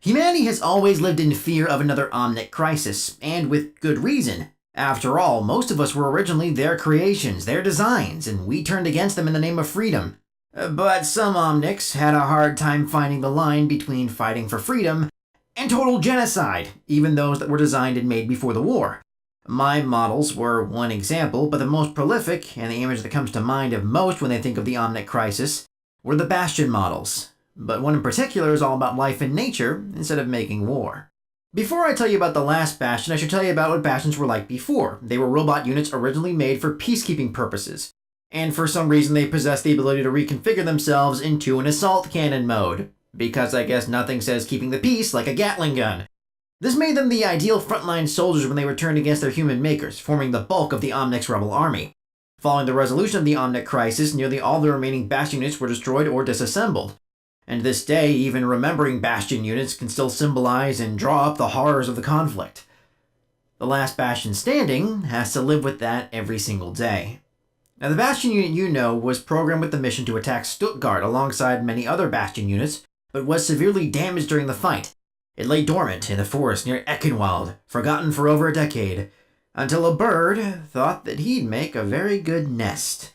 Humanity has always lived in fear of another Omnic crisis, and with good reason. After all, most of us were originally their creations, their designs, and we turned against them in the name of freedom. But some Omnics had a hard time finding the line between fighting for freedom and total genocide, even those that were designed and made before the war. My models were one example, but the most prolific, and the image that comes to mind of most when they think of the Omnic crisis, were the Bastion models. But one in particular is all about life and nature instead of making war. Before I tell you about the last Bastion, I should tell you about what Bastions were like before. They were robot units originally made for peacekeeping purposes, and for some reason they possessed the ability to reconfigure themselves into an assault cannon mode, because I guess nothing says keeping the peace like a Gatling gun. This made them the ideal frontline soldiers when they were turned against their human makers, forming the bulk of the Omnic's rebel army. Following the resolution of the Omnic crisis, nearly all the remaining Bastion units were destroyed or disassembled. And to this day, even remembering Bastion units can still symbolize and draw up the horrors of the conflict. The last Bastion standing has to live with that every single day. Now, the Bastion unit you know was programmed with the mission to attack Stuttgart alongside many other Bastion units, but was severely damaged during the fight. It lay dormant in the forest near Eckenwald, forgotten for over a decade, until a bird thought that he'd make a very good nest.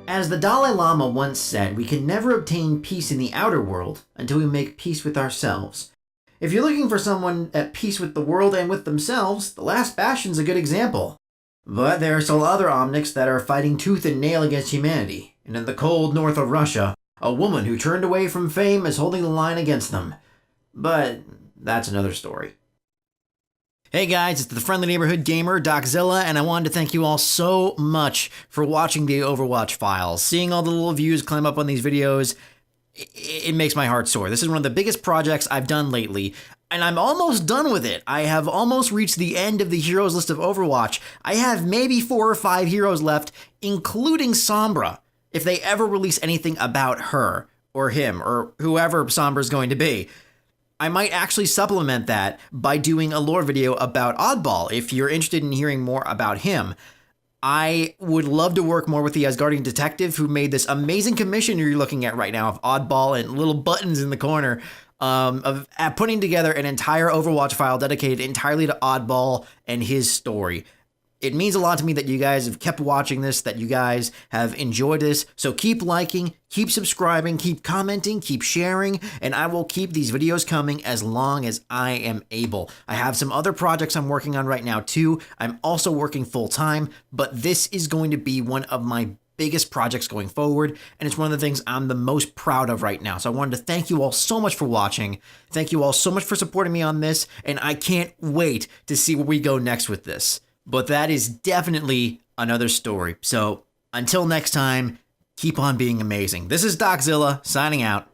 As the Dalai Lama once said, we can never obtain peace in the outer world until we make peace with ourselves. If you're looking for someone at peace with the world and with themselves, the last Bastion's a good example. But there are still other Omnics that are fighting tooth and nail against humanity, and in the cold north of Russia, a woman who turned away from fame is holding the line against them. But that's another story. Hey guys, it's the Friendly Neighborhood Gamer, Doczilla, and I wanted to thank you all so much for watching the Overwatch files. Seeing all the little views climb up on these videos, it makes my heart soar. This is one of the biggest projects I've done lately, and I'm almost done with it. I have almost reached the end of the heroes list of Overwatch. I have maybe 4 or 5 heroes left, including Sombra, if they ever release anything about her, or him, or whoever Sombra's going to be. I might actually supplement that by doing a lore video about Oddball, if you're interested in hearing more about him. I would love to work more with the Asgardian detective who made this amazing commission you're looking at right now of Oddball and little buttons in the corner, of putting together an entire Overwatch file dedicated entirely to Oddball and his story. It means a lot to me that you guys have kept watching this, that you guys have enjoyed this. So keep liking, keep subscribing, keep commenting, keep sharing, and I will keep these videos coming as long as I am able. I have some other projects I'm working on right now too. I'm also working full time, but this is going to be one of my biggest projects going forward, and it's one of the things I'm the most proud of right now. So I wanted to thank you all so much for watching. Thank you all so much for supporting me on this, and I can't wait to see where we go next with this. But that is definitely another story. So until next time, keep on being amazing. This is Doczilla signing out.